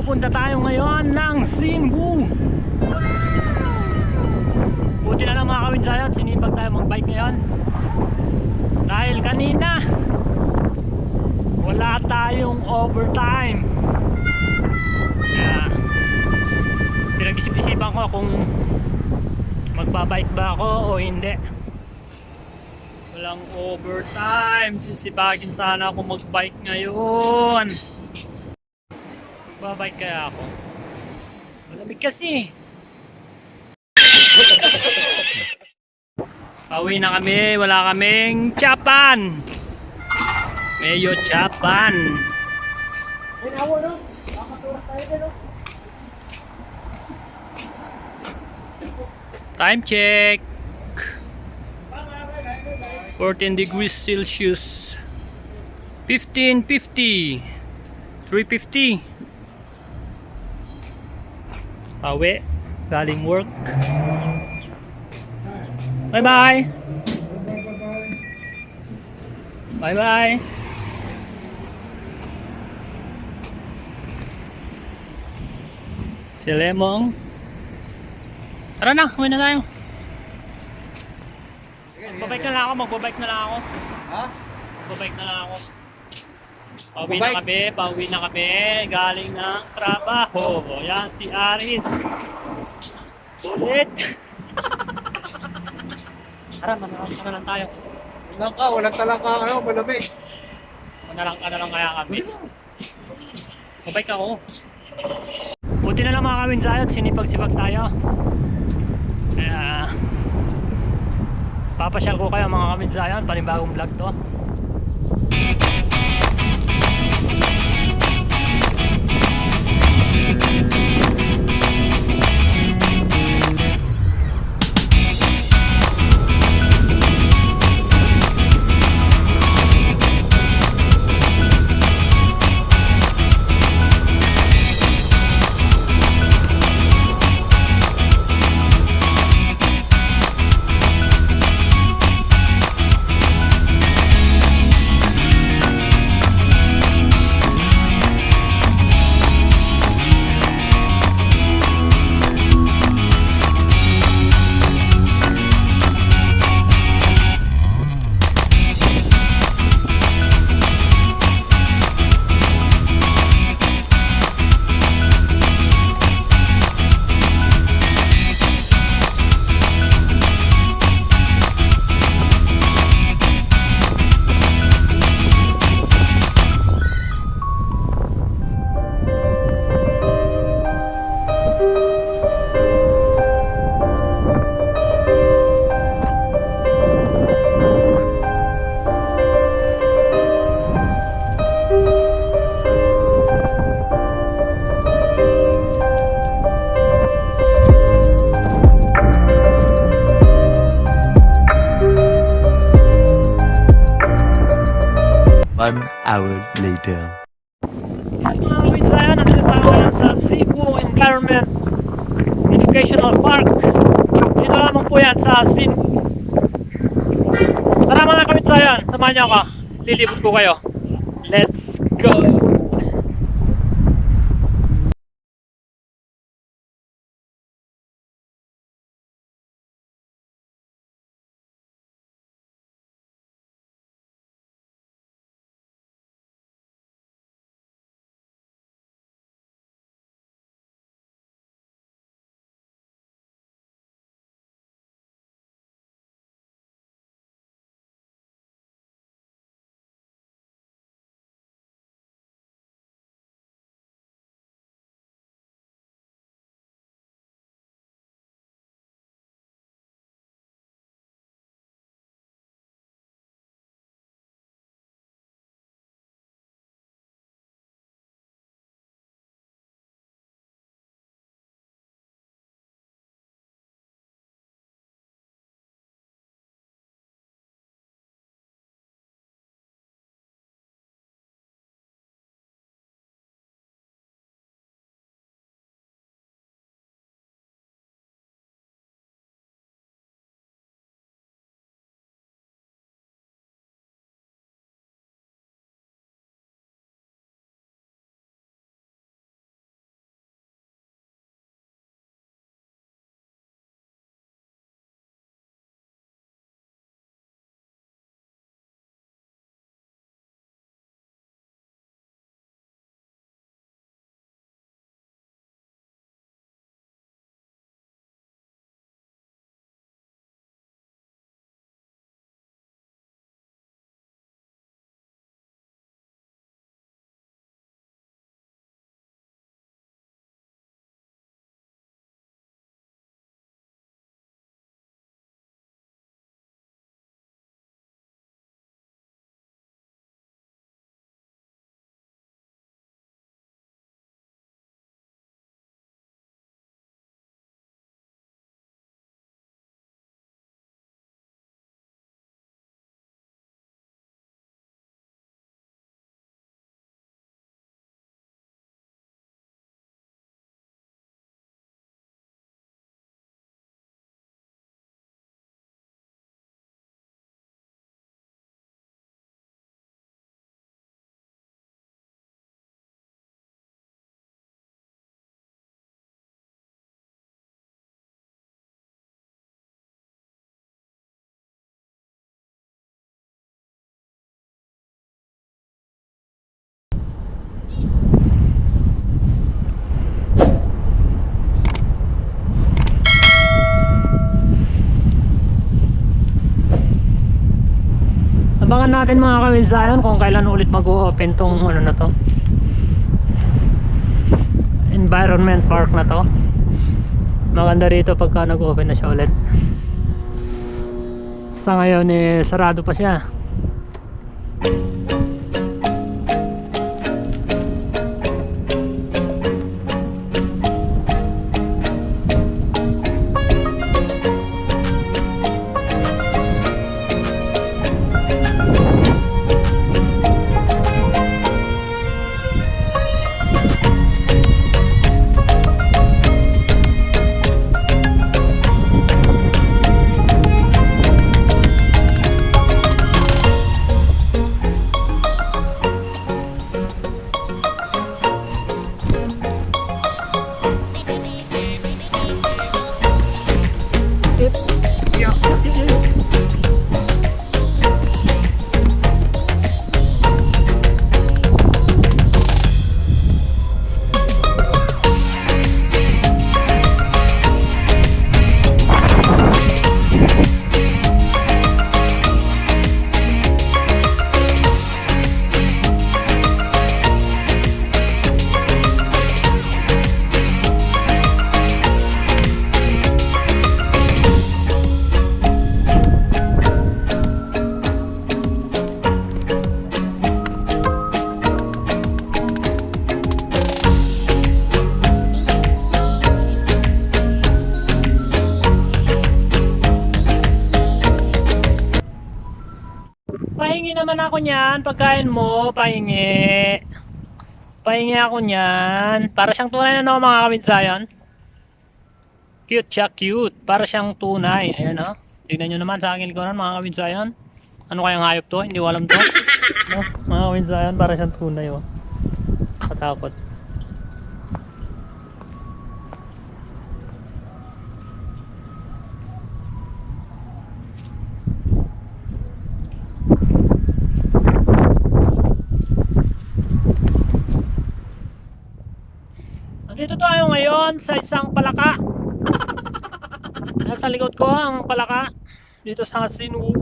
pupunta tayo ngayon ng Cebu. Buti na lang mga kawinsayon, sinipag tayo mag-bike ngayon. Dahil kanina wala tayong overtime. Kaya pinag-isip-isipan ko kung magbabike ba ako o hindi. Walang overtime. Sisipagin sana ako mag-bike ngayon. Magbabike kaya ako? Malamig kasi. Pauwi na kami. Wala kaming Japan. Medyo Japan. Time check. 14 degrees Celsius. 15:50. 3:50. Pauwi. Galing work. Bye bye. Bye bye. Si Lemong. Tara na, uwi na tayo. Magbabike na lang ako, magbabike na lang ako. Ha? Magbabike na lang ako. Pauwi na kami. Galing ng trabaho. Yan si Aris. Ulit. Tara, manalang ka na lang tayo. Walang talaka, malamig. Manalang ka na lang kaya kami. Magbabike ako. Buti na lang mga kawinsayon, sinipag-sipag tayo. Kaya papasyal ko kayo mga kawinsayon, panibagong vlog to. One hour later. Mga kawinsayon, nandito tayo ngayon sa Cebu Environment Educational Park. Dito lamang po yan sa Cebu. Tara mga kawinsayon, samahan niyo ako. Lilibot ko kayo. Let's go! Abangan natin mga kawinsayon kung kailan ulit mag-o-open tong ano na to, environment park na to. Maganda rito pagka nag-open na siya ulit. Sa ngayon sarado pa siya. Pahingi naman ako niyan, pagkain mo, pahingi. Pahingi ako niyan. Para siyang tunay na no, mga kaminsayon. Cute siya, cute. Para siyang tunay. Ayan o. Tignan nyo naman sa aking likuran, mga kaminsayon. Ano kayang hayop to? Hindi ko alam to. No? Mga kaminsayon, para siyang tunay o. Katakot. Dito tayo ngayon sa isang palaka. Nasa likod ko ang palaka dito sa Sinwu.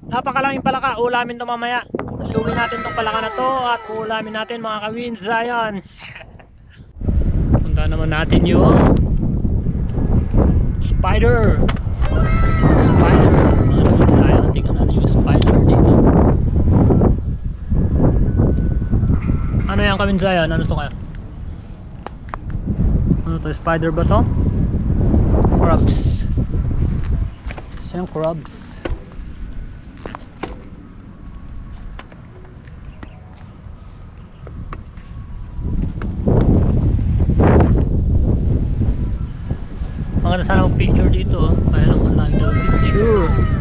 Napakalaming palaka. Ulamin ito mamaya. Iluwi natin itong palaka na to at ulamin natin mga kawinsayon. Punta naman natin yung spider. Spider mga kawinsayon. Tingnan natin yung spider dito. Ano yung kawinsayon? Ano ito kaya? Ano to? Spider ba to? Crabs. Siyang crabs. Maganda sana mag picture dito. Kaya lang wala tayong picture.